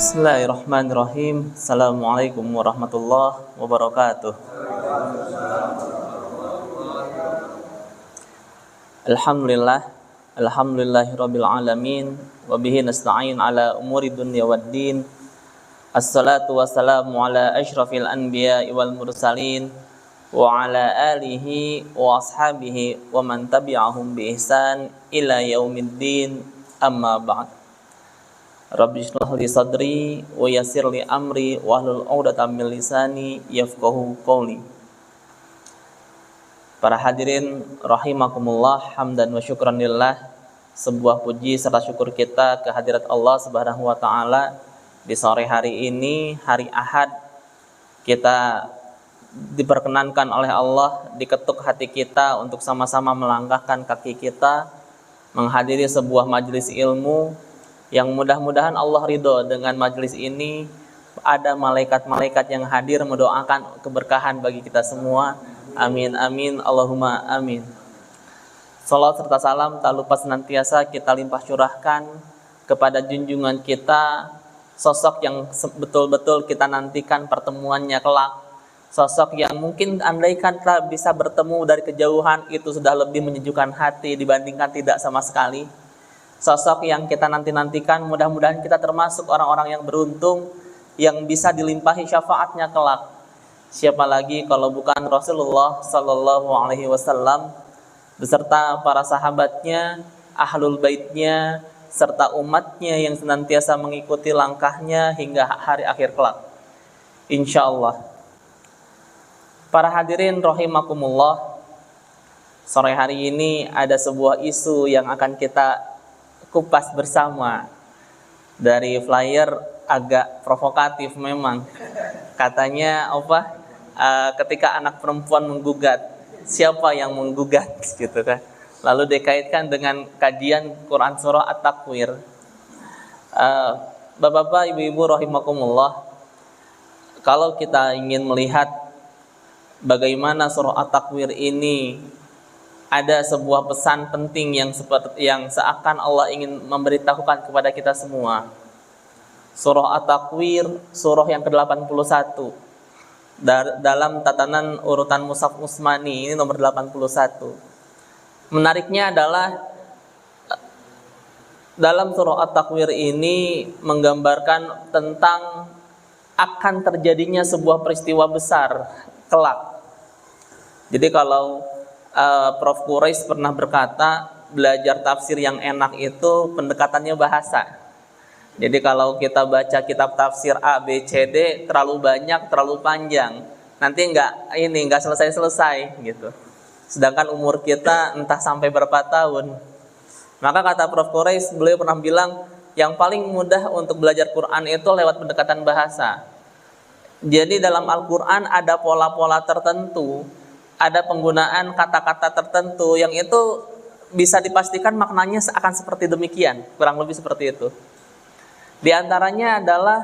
Bismillahirrahmanirrahim. Assalamualaikum warahmatullahi wabarakatuh. Alhamdulillahirabbil alamin wa bihi nasta'in ala umuri dunya waddin. Assalatu wassalamu ala asyrafil anbiya'i wal mursalin wa ala alihi wa ashabihi wa man tabi'ahum bi ihsan ila yaumiddin. Amma ba'd. Rabbi shrah li sadri wa yassir li amri wahlul 'uqdatam min lisani yafqahu qawli. Para hadirin rahimakumullah, hamdan wa syukran lillah. Sebuah puji serta syukur kita ke hadirat Allah Subhanahu wa taala di sore hari ini, hari Ahad. Kita diperkenankan oleh Allah, diketuk hati kita untuk sama-sama melangkahkan kaki kita menghadiri sebuah majelis ilmu yang mudah-mudahan Allah ridho dengan majelis ini. Ada malaikat-malaikat yang hadir mendoakan keberkahan bagi kita semua. Amin amin Allahumma amin. Salawat serta salam tak lupa senantiasa kita limpah curahkan kepada junjungan kita, sosok yang betul-betul kita nantikan pertemuannya kelak. Sosok yang mungkin andaikan kita bisa bertemu dari kejauhan itu sudah lebih menyejukkan hati dibandingkan tidak sama sekali. Sosok yang kita nanti-nantikan, mudah-mudahan kita termasuk orang-orang yang beruntung yang bisa dilimpahi syafaatnya kelak. Siapa lagi kalau bukan Rasulullah Sallallahu Alaihi Wasallam beserta para sahabatnya, ahlul baitnya, serta umatnya yang senantiasa mengikuti langkahnya hingga hari akhir kelak. Insya Allah. Para hadirin rahimakumullah, sore hari ini ada sebuah isu yang akan kita kupas bersama. Dari flyer agak provokatif memang. Katanya ketika anak perempuan menggugat, siapa yang menggugat gitu kan. Lalu dikaitkan dengan kajian Quran surah At-Takwir. Bapak-bapak, ibu-ibu rahimakumullah, kalau kita ingin melihat bagaimana surah At-Takwir ini ada sebuah pesan penting yang seakan Allah ingin memberitahukan kepada kita semua. Surah At-Takwir, surah yang ke-81 dalam tatanan urutan Mushaf Utsmani, ini nomor 81. Menariknya adalah dalam surah At-Takwir ini menggambarkan tentang akan terjadinya sebuah peristiwa besar kelak. Jadi kalau Prof. Quraisy pernah berkata, belajar tafsir yang enak itu pendekatannya bahasa. Jadi kalau kita baca kitab tafsir A, B, C, D terlalu banyak, terlalu panjang, nanti nggak selesai-selesai gitu. Sedangkan umur kita entah sampai berapa tahun. Maka kata Prof. Quraisy, beliau pernah bilang, yang paling mudah untuk belajar Quran itu lewat pendekatan bahasa. Jadi dalam Al-Quran ada pola-pola tertentu, ada penggunaan kata-kata tertentu yang itu bisa dipastikan maknanya akan seperti demikian, kurang lebih seperti itu. Di antaranya adalah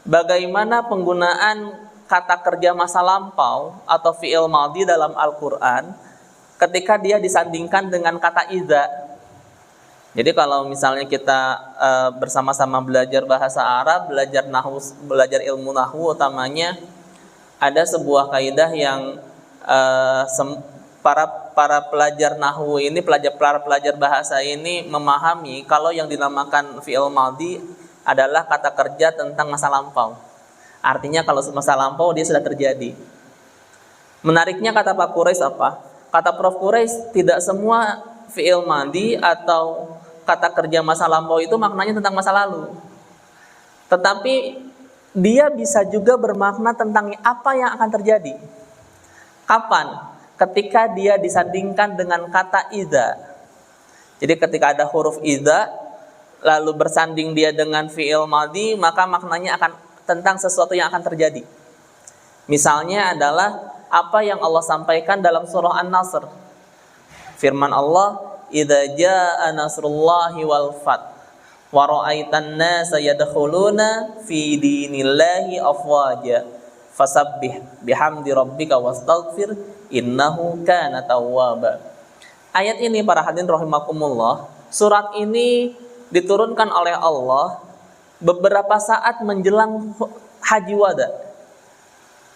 bagaimana penggunaan kata kerja masa lampau atau fi'il madhi dalam Al-Quran ketika dia disandingkan dengan kata idza. Jadi kalau misalnya kita bersama-sama belajar bahasa Arab, belajar nahwu, belajar ilmu nahwu utamanya, ada sebuah kaidah yang para pelajar nahwu ini, para pelajar bahasa ini memahami kalau yang dinamakan fi'il madhi adalah kata kerja tentang masa lampau. Artinya kalau masa lampau dia sudah terjadi. Menariknya kata Pak Quraisy apa? Kata Prof. Quraisy, tidak semua fi'il madhi atau kata kerja masa lampau itu maknanya tentang masa lalu. Tetapi dia bisa juga bermakna tentang apa yang akan terjadi. Kapan? Ketika dia disandingkan dengan kata idza. Jadi ketika ada huruf idza lalu bersanding dia dengan fi'il madhi, maka maknanya akan tentang sesuatu yang akan terjadi. Misalnya adalah apa yang Allah sampaikan dalam surah An-Nasr. Firman Allah, "Idza jaa nasrullahi wal fath wa ra'aitan nasa yadkhuluna fi dinillahi afwaja. Fasabbih bihamdi rabbika wastaghfir innahu kana tawwaba." Ayat ini para hadirin rahimakumullah, surat ini diturunkan oleh Allah beberapa saat menjelang haji wada.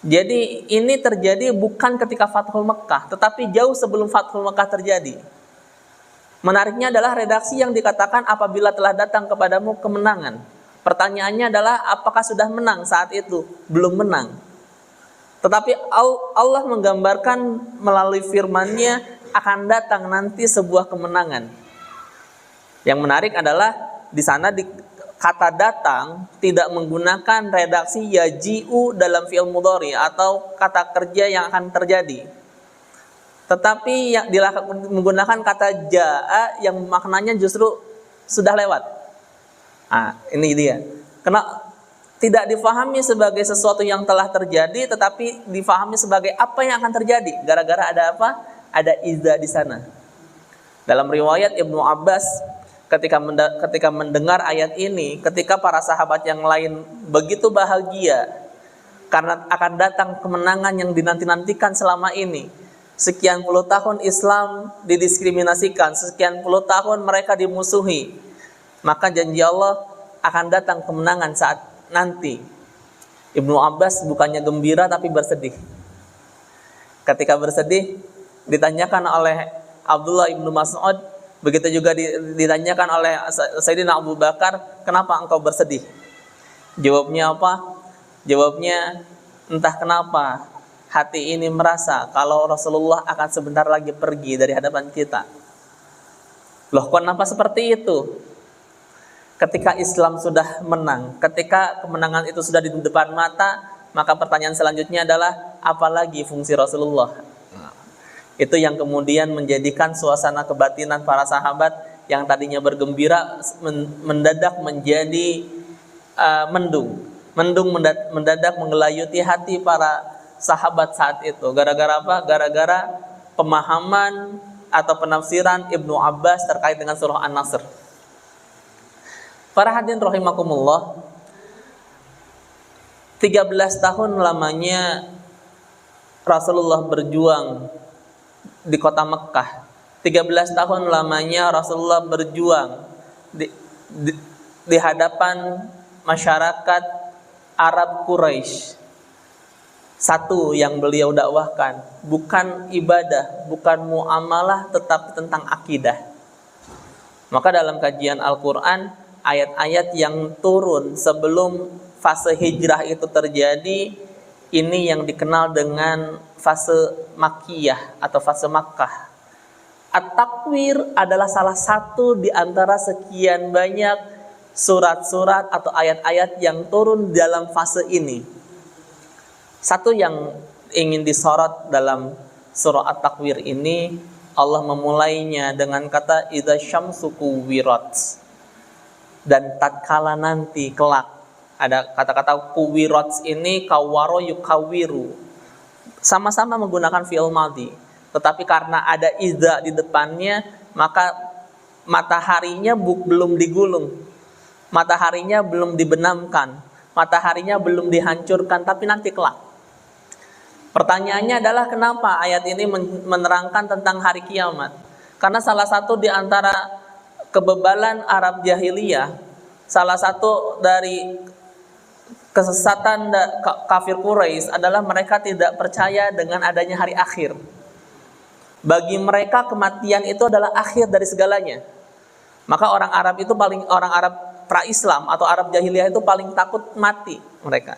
Jadi ini terjadi bukan ketika Fathul Mekah, tetapi jauh sebelum Fathul Mekah terjadi. Menariknya adalah redaksi yang dikatakan apabila telah datang kepadamu kemenangan. Pertanyaannya adalah apakah sudah menang saat itu? Belum menang. Tetapi Allah menggambarkan melalui firman-Nya akan datang nanti sebuah kemenangan. Yang menarik adalah di sana kata datang tidak menggunakan redaksi yaji'u dalam fi'il mudhari atau kata kerja yang akan terjadi. Tetapi yang menggunakan kata ja'a yang maknanya justru sudah lewat. Ini dia. Karena tidak difahami sebagai sesuatu yang telah terjadi, tetapi difahami sebagai apa yang akan terjadi. Gara-gara ada apa? Ada iza di sana. Dalam riwayat Ibnu Abbas, ketika mendengar ayat ini, ketika para sahabat yang lain begitu bahagia karena akan datang kemenangan yang dinanti-nantikan selama ini. Sekian puluh tahun Islam didiskriminasikan, sekian puluh tahun mereka dimusuhi. Maka janji Allah akan datang kemenangan saat nanti. Ibnu Abbas bukannya gembira tapi bersedih. Ketika bersedih, ditanyakan oleh Abdullah ibnu Mas'ud, begitu juga ditanyakan oleh Sayyidina Abu Bakar, kenapa engkau bersedih? Jawabnya apa? Jawabnya, entah kenapa hati ini merasa kalau Rasulullah akan sebentar lagi pergi dari hadapan kita. Loh, kenapa seperti itu? Ketika Islam sudah menang, ketika kemenangan itu sudah di depan mata, maka pertanyaan selanjutnya adalah apalagi fungsi Rasulullah? Itu yang kemudian menjadikan suasana kebatinan para sahabat yang tadinya bergembira mendadak menjadi mendung mendadak menggelayuti hati para sahabat saat itu. Gara-gara apa? Gara-gara pemahaman atau penafsiran Ibnu Abbas terkait dengan surah An-Nasr. Para hadirin rahimakumullah, 13 tahun lamanya Rasulullah berjuang di kota Mekah. 13 tahun lamanya Rasulullah berjuang di hadapan masyarakat Arab Quraisy. Satu yang beliau dakwahkan bukan ibadah, bukan muamalah, tetapi tentang akidah. Maka dalam kajian Al-Quran, ayat-ayat yang turun sebelum fase hijrah itu terjadi, ini yang dikenal dengan fase Makkiyah atau fase Makkah. At-Takwir adalah salah satu di antara sekian banyak surat-surat atau ayat-ayat yang turun dalam fase ini. Satu yang ingin disorot dalam surah At-Takwir ini, Allah memulainya dengan kata idza syamsu kuwirat. Dan tatkala nanti kelak, ada kata-kata kuwirat ini kawaro yukawiru, sama-sama menggunakan fi'il madhi, tetapi karena ada idza di depannya, maka mataharinya belum digulung, mataharinya belum dibenamkan, mataharinya belum dihancurkan, tapi nanti kelak. Pertanyaannya adalah kenapa ayat ini menerangkan tentang hari kiamat? Karena salah satu di antara kebebalan Arab jahiliyah, salah satu dari kesesatan kafir Quraisy adalah mereka tidak percaya dengan adanya hari akhir. Bagi mereka kematian itu adalah akhir dari segalanya. Maka orang Arab pra-Islam atau Arab jahiliyah itu paling takut mati mereka.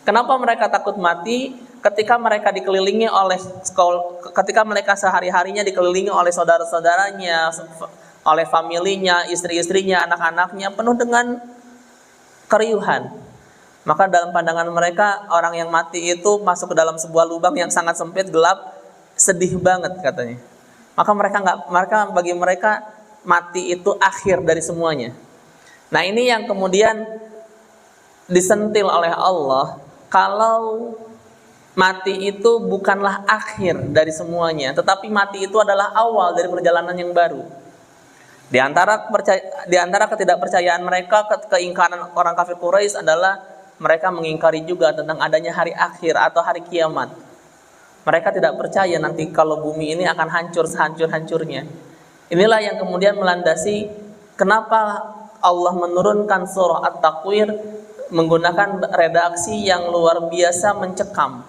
Kenapa mereka takut mati? Ketika mereka dikelilingi oleh ketika mereka sehari-harinya dikelilingi oleh saudara-saudaranya, oleh familinya, istri-istrinya, anak-anaknya, penuh dengan keriuhan. Maka dalam pandangan mereka, orang yang mati itu masuk ke dalam sebuah lubang yang sangat sempit, gelap, sedih banget katanya. Maka bagi mereka mati itu akhir dari semuanya. Nah, ini yang kemudian disentil oleh Allah, kalau mati itu bukanlah akhir dari semuanya, tetapi mati itu adalah awal dari perjalanan yang baru. Di antara ketidakpercayaan mereka, keingkaran orang kafir Quraisy adalah mereka mengingkari juga tentang adanya hari akhir atau hari kiamat. Mereka tidak percaya nanti kalau bumi ini akan hancur sehancur-hancurnya. Inilah yang kemudian melandasi kenapa Allah menurunkan surah At-Takwir menggunakan redaksi yang luar biasa mencekam.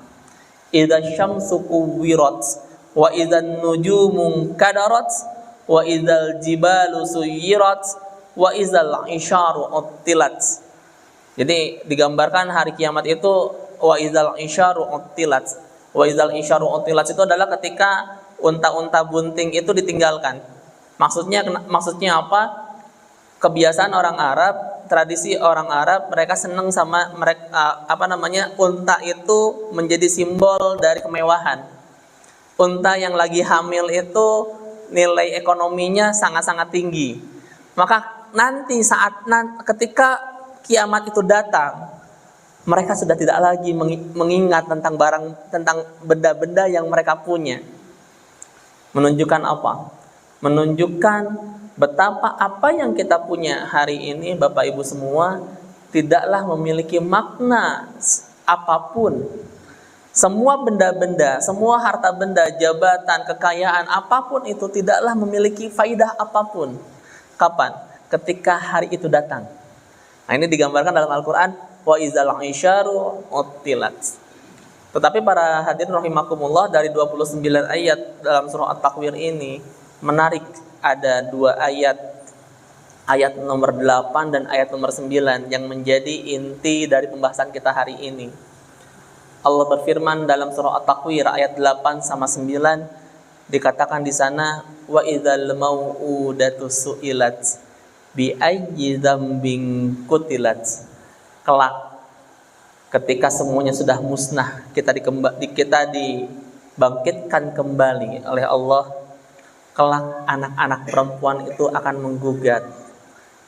Idza syamsu kuwirat wa idzan nujumu kadarat wa idzal jibalu suyirat wa idzal isyaru uttilat. Jadi digambarkan hari kiamat itu wa idzal isyaru uttilat. Wa idzal isyaru uttilat itu adalah ketika unta-unta bunting itu ditinggalkan. Maksudnya apa? Kebiasaan orang Arab, tradisi orang Arab, mereka senang sama mereka unta itu menjadi simbol dari kemewahan. Unta yang lagi hamil itu nilai ekonominya sangat-sangat tinggi. Maka nanti ketika kiamat itu datang, mereka sudah tidak lagi mengingat tentang benda-benda yang mereka punya. Menunjukkan apa? Menunjukkan betapa apa yang kita punya hari ini, Bapak Ibu semua, tidaklah memiliki makna apapun. Semua benda-benda, semua harta benda, jabatan, kekayaan, apapun itu tidaklah memiliki faidah apapun. Kapan? Ketika hari itu datang. Nah, ini digambarkan dalam Al-Quran, wa idzal isyaru uttilat. Tetapi para hadirin rahimakumullah, dari 29 ayat dalam surah At-Takwir ini menarik. Ada dua ayat, ayat nomor 8 dan ayat nomor 9 yang menjadi inti dari pembahasan kita hari ini. Allah berfirman dalam surah At-Takwir ayat 8 sama 9, dikatakan di sana, wa idzal mau'udatu su'ilat bi ayyi dzambin qutilat. Kelak ketika semuanya sudah musnah, kita dibangkitkan kembali oleh Allah. Kelak anak-anak perempuan itu akan menggugat,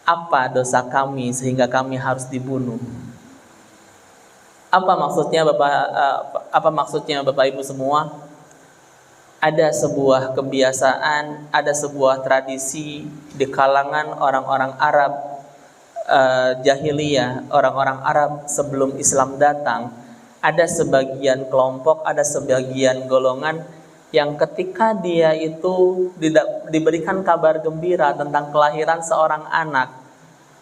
apa dosa kami sehingga kami harus dibunuh? Apa maksudnya Bapak Ibu semua? Ada sebuah kebiasaan, ada sebuah tradisi di kalangan orang-orang Arab jahiliyah, orang-orang Arab sebelum Islam datang. Ada sebagian kelompok, ada sebagian golongan yang ketika dia itu diberikan kabar gembira tentang kelahiran seorang anak,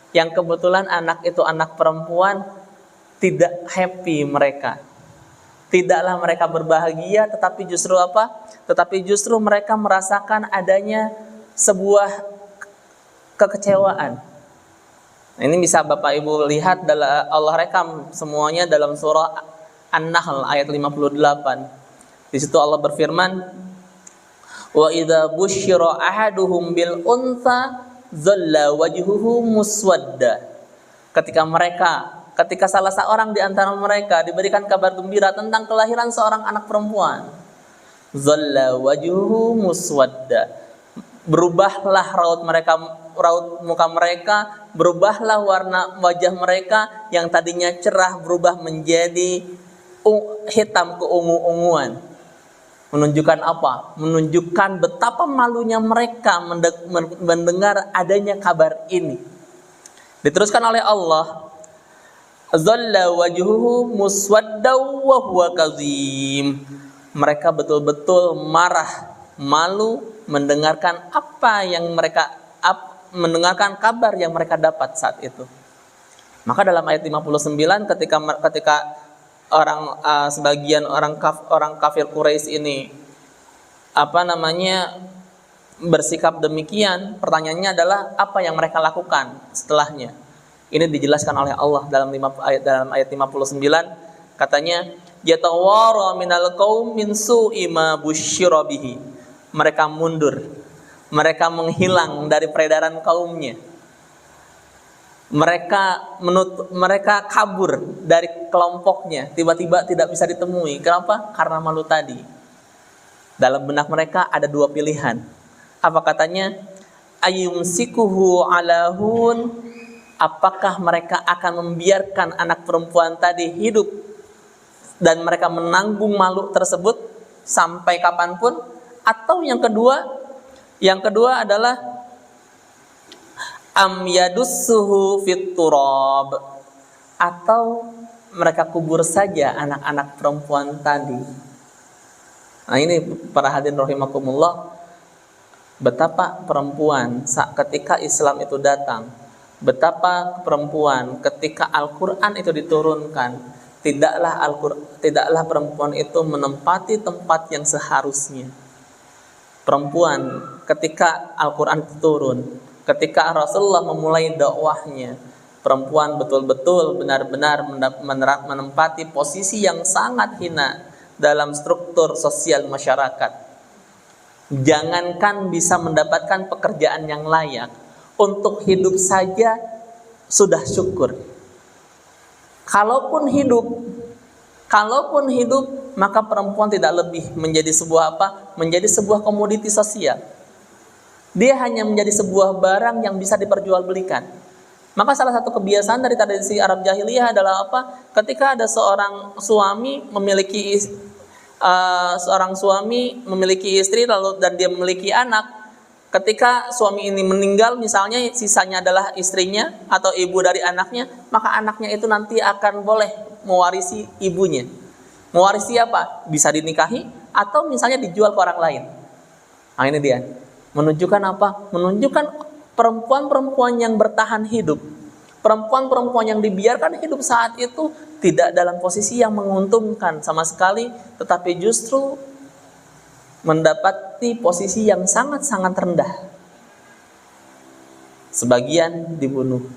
yang kebetulan anak itu anak perempuan, tidak happy mereka. Tidaklah mereka berbahagia, tetapi justru apa? Tetapi justru mereka merasakan adanya sebuah kekecewaan. Nah, ini bisa Bapak Ibu lihat, Allah rekam semuanya dalam surah An-Nahl ayat 58. Di situ Allah berfirman, wa idza busyira ahaduhum bil untha dhalla wajhuhu muswadda. Ketika salah seorang di antara mereka diberikan kabar gembira tentang kelahiran seorang anak perempuan, dhalla wajhuhu muswadda, berubahlah raut muka mereka, berubahlah warna wajah mereka yang tadinya cerah berubah menjadi hitam keungu-unguan. Menunjukkan apa? Menunjukkan betapa malunya mereka mendengar adanya kabar ini. Diteruskan oleh Allah, zalla wajhuhu muswaddaw wa huwa kazim. Mereka betul-betul marah, malu mendengarkan mendengarkan kabar yang mereka dapat saat itu. Maka dalam ayat 59 ketika sebagian orang kafir Quraisy ini bersikap demikian, pertanyaannya adalah apa yang mereka lakukan setelahnya. Ini dijelaskan oleh Allah dalam ayat 59, katanya yatawara minal qaum min su'i ma busyira bihi. Mereka mundur, mereka menghilang dari peredaran kaumnya. Mereka kabur dari kelompoknya, tiba-tiba tidak bisa ditemui. Kenapa? Karena malu tadi. Dalam benak mereka ada dua pilihan. Apa katanya? Ayumsikuhu alahun. Apakah mereka akan membiarkan anak perempuan tadi hidup dan mereka menanggung malu tersebut sampai kapanpun? Atau yang kedua adalah am yadussuhu fit turab, atau mereka kubur saja anak-anak perempuan tadi. Nah, ini para hadirin rahimakumullah, betapa perempuan ketika Islam itu datang betapa perempuan ketika Al-Quran itu diturunkan, tidaklah perempuan itu menempati tempat yang seharusnya. Perempuan ketika Al-Quran turun, ketika Rasulullah memulai dakwahnya, perempuan betul-betul benar-benar menempati posisi yang sangat hina dalam struktur sosial masyarakat. Jangankan bisa mendapatkan pekerjaan yang layak, untuk hidup saja sudah syukur. Kalaupun hidup, maka perempuan tidak lebih menjadi sebuah apa? Menjadi sebuah komoditi sosial. Dia hanya menjadi sebuah barang yang bisa diperjualbelikan. Maka salah satu kebiasaan dari tradisi Arab jahiliyah adalah apa? Ketika ada seorang suami memiliki istri lalu dan dia memiliki anak, ketika suami ini meninggal misalnya, sisanya adalah istrinya atau ibu dari anaknya, maka anaknya itu nanti akan boleh mewarisi ibunya. Mewarisi apa? Bisa dinikahi atau misalnya dijual ke orang lain. Nah ini dia, menunjukkan apa? Menunjukkan perempuan-perempuan yang bertahan hidup, perempuan-perempuan yang dibiarkan hidup saat itu tidak dalam posisi yang menguntungkan sama sekali, tetapi justru mendapati posisi yang sangat-sangat rendah. Sebagian dibunuh,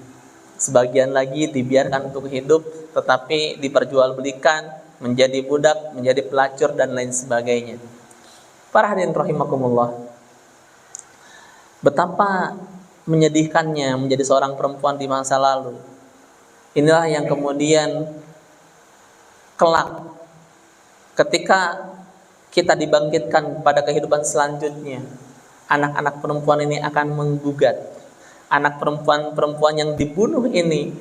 sebagian lagi dibiarkan untuk hidup tetapi diperjualbelikan menjadi budak, menjadi pelacur dan lain sebagainya. Para hadirin rahimakumullah, betapa menyedihkannya menjadi seorang perempuan di masa lalu. Inilah yang kemudian kelak ketika kita dibangkitkan pada kehidupan selanjutnya, anak-anak perempuan ini akan menggugat. Anak perempuan yang dibunuh ini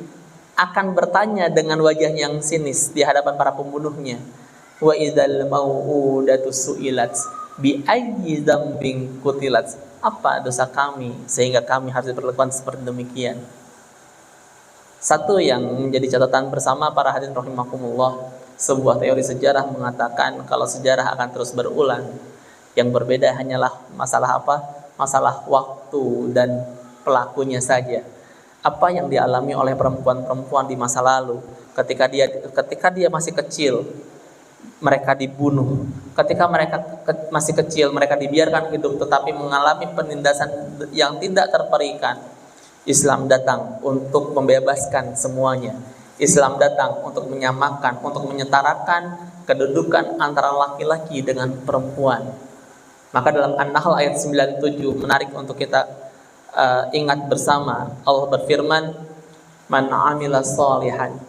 akan bertanya dengan wajah yang sinis di hadapan para pembunuhnya. Wa idzal mau'udatu su'ilat bi ayyi dzambin qutilat. Apa dosa kami sehingga kami harus diperlakukan seperti demikian? Satu yang menjadi catatan bersama para hadirin rahimakumullah, sebuah teori sejarah mengatakan kalau sejarah akan terus berulang. Yang berbeda hanyalah masalah apa? Masalah waktu dan pelakunya saja. Apa yang dialami oleh perempuan-perempuan di masa lalu ketika dia masih kecil, mereka dibunuh. Ketika mereka masih kecil, mereka dibiarkan hidup tetapi mengalami penindasan yang tidak terperikan. Islam datang untuk membebaskan semuanya. Islam datang untuk menyamakan, untuk menyetarakan kedudukan antara laki-laki dengan perempuan. Maka dalam An-Nahl ayat 97 menarik untuk kita ingat bersama. Allah berfirman, "Man 'amila shalihan."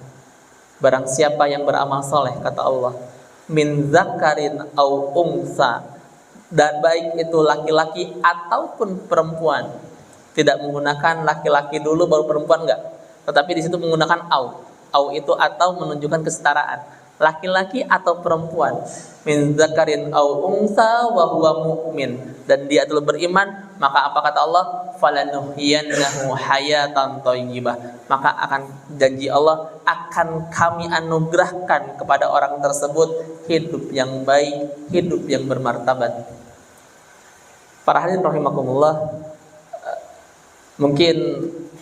Barang siapa yang beramal soleh, kata Allah, min zakarin au unsa, dan baik itu laki-laki ataupun perempuan. Tidak menggunakan laki-laki dulu baru perempuan, enggak. Tetapi di situ menggunakan au. Au itu atau menunjukkan kesetaraan. Laki-laki atau perempuan. Min zakarin au unsa wa huwa mu'min, dan dia telah beriman, maka apa kata Allah? Falanuhyiyannahu hayatan thayyibah. Maka akan janji Allah, akan kami anugerahkan kepada orang tersebut hidup yang baik, hidup yang bermartabat. Para hadirin rahimakumullah, mungkin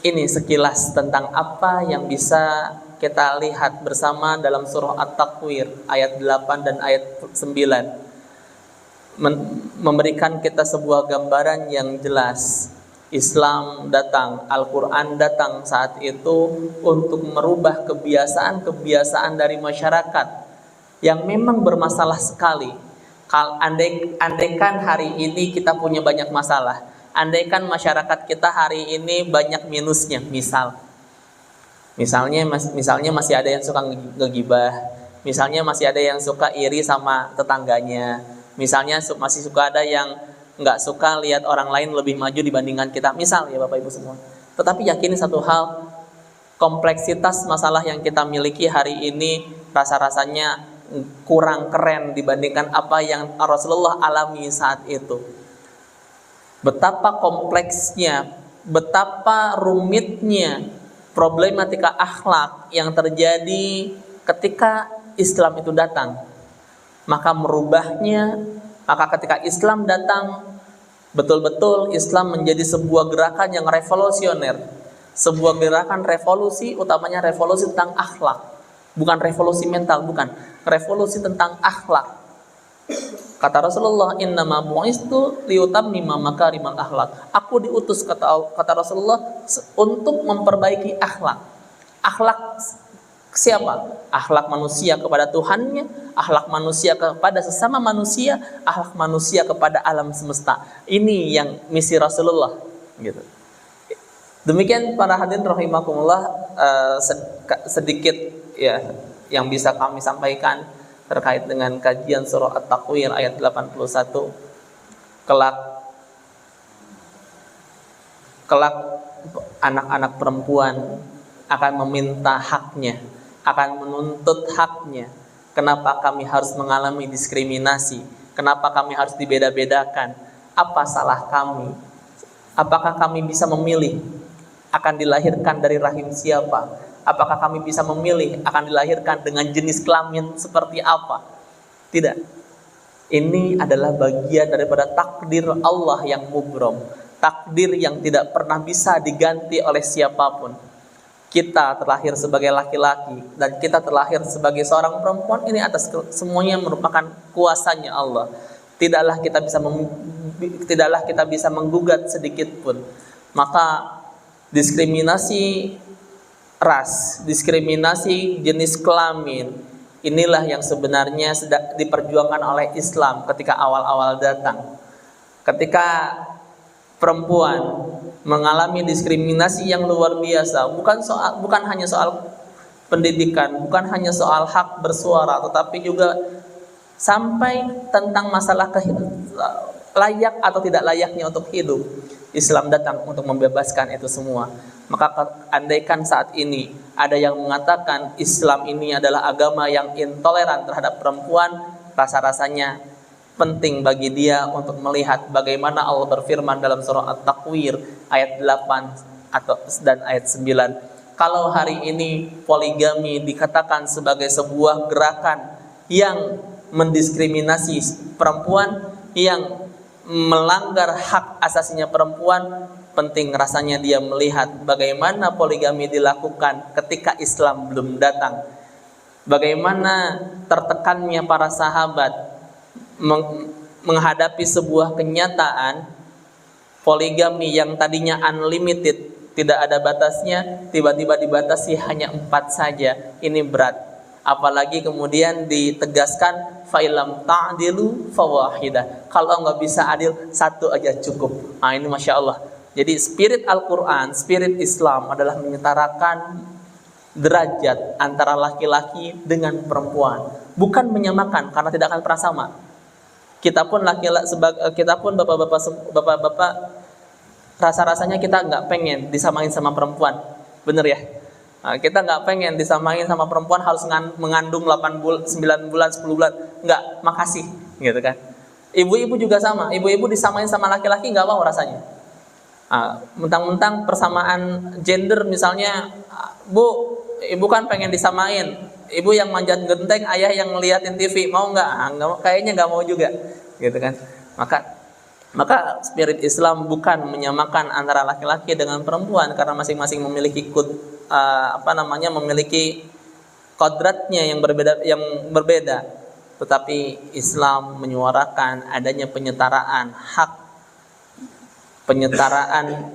ini sekilas tentang apa yang bisa kita lihat bersama dalam surah At-Takwir ayat 8 dan ayat 9. Memberikan kita sebuah gambaran yang jelas. Islam datang, Al-Quran datang saat itu untuk merubah kebiasaan-kebiasaan dari masyarakat yang memang bermasalah sekali. Andaikan hari ini kita punya banyak masalah, andaikan masyarakat kita hari ini banyak minusnya, misalnya masih ada yang suka ngegibah, misalnya masih ada yang suka iri sama tetangganya, misalnya masih suka ada yang nggak suka lihat orang lain lebih maju dibandingkan kita, misal ya Bapak Ibu semua. Tetapi yakini satu hal, kompleksitas masalah yang kita miliki hari ini rasa-rasanya kurang keren dibandingkan apa yang Rasulullah alami saat itu. Betapa kompleksnya, betapa rumitnya problematika akhlak yang terjadi ketika Islam itu datang. Maka ketika Islam datang, betul-betul Islam menjadi sebuah gerakan yang revolusioner. Sebuah gerakan revolusi, utamanya revolusi tentang akhlak. Bukan revolusi mental, bukan. Revolusi tentang akhlak. Kata Rasulullah, innama bu'istu liyutammima makarimal akhlak. Aku diutus, kata Rasulullah, untuk memperbaiki akhlak. Akhlak siapa? Akhlak manusia kepada Tuhannya, akhlak manusia kepada sesama manusia, akhlak manusia kepada alam semesta. Ini yang misi Rasulullah, gitu. Demikian para hadirin rahimakumullah, sedikit ya yang bisa kami sampaikan terkait dengan kajian surah At-Takwir ayat 81. Kelak anak-anak perempuan akan meminta haknya, akan menuntut haknya. Kenapa kami harus mengalami diskriminasi? Kenapa kami harus dibeda-bedakan? Apa salah kami? Apakah kami bisa memilih akan dilahirkan dari rahim siapa? Apakah kami bisa memilih akan dilahirkan dengan jenis kelamin seperti apa? Tidak. Ini adalah bagian daripada takdir Allah yang mubrom, takdir yang tidak pernah bisa diganti oleh siapapun. Kita terlahir sebagai laki-laki dan kita terlahir sebagai seorang perempuan, ini atas semuanya merupakan kuasanya Allah. Tidaklah kita bisa menggugat sedikit pun. Maka diskriminasi ras, diskriminasi jenis kelamin, inilah yang sebenarnya sedang diperjuangkan oleh Islam ketika awal-awal datang. Ketika perempuan mengalami diskriminasi yang luar biasa, bukan hanya soal pendidikan, bukan hanya soal hak bersuara, tetapi juga sampai tentang masalah layak atau tidak layaknya untuk hidup. Islam datang untuk membebaskan itu semua. Maka andaikan saat ini ada yang mengatakan Islam ini adalah agama yang intoleran terhadap perempuan, rasa-rasanya penting bagi dia untuk melihat bagaimana Allah berfirman dalam surah At-Takwir ayat 8 dan ayat 9. Kalau hari ini poligami dikatakan sebagai sebuah gerakan yang mendiskriminasi perempuan, yang melanggar hak asasinya perempuan, penting rasanya dia melihat bagaimana poligami dilakukan ketika Islam belum datang. Bagaimana tertekannya para sahabat menghadapi sebuah kenyataan poligami yang tadinya unlimited, tidak ada batasnya, tiba-tiba dibatasi hanya 4 saja. Ini berat. Apalagi kemudian ditegaskan fa'ilam ta'dilu fawahidah. Kalau nggak bisa adil, 1 aja cukup. Nah, ini Masya Allah. Jadi spirit Al-Quran, spirit Islam adalah menyetarakan derajat antara laki-laki dengan perempuan. Bukan menyamakan, karena tidak akan pernah sama. Kita pun bapak-bapak, rasa-rasanya kita nggak pengen disamain sama perempuan. Bener ya? Nah, kita nggak pengen disamain sama perempuan harus mengandung 8 bulan, 9 bulan, 10 bulan. Nggak, makasih, gitu kan. Ibu-ibu juga sama. Ibu-ibu disamain sama laki-laki nggak mau rasanya. Mentang-mentang persamaan gender misalnya, Bu, ibu kan pengen disamain. Ibu yang manjat genteng, ayah yang ngeliatin TV, mau nggak? Kayaknya nggak mau juga, gitu kan. Maka spirit Islam bukan menyamakan antara laki-laki dengan perempuan, karena masing-masing memiliki memiliki kodratnya yang berbeda. Tetapi Islam menyuarakan adanya penyetaraan hak, penyetaraan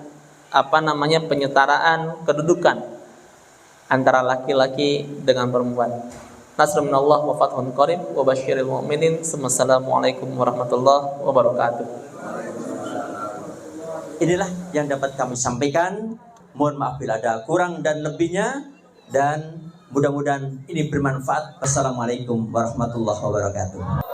kedudukan antara laki-laki dengan perempuan. Nasrun minallah wa fathun qarib wa basyiril mu'minin. Assalamualaikum warahmatullahi wabarakatuh. Inilah yang dapat kami sampaikan. Mohon maaf bila ada kurang dan lebihnya, dan mudah-mudahan ini bermanfaat. Wassalamualaikum warahmatullahi wabarakatuh.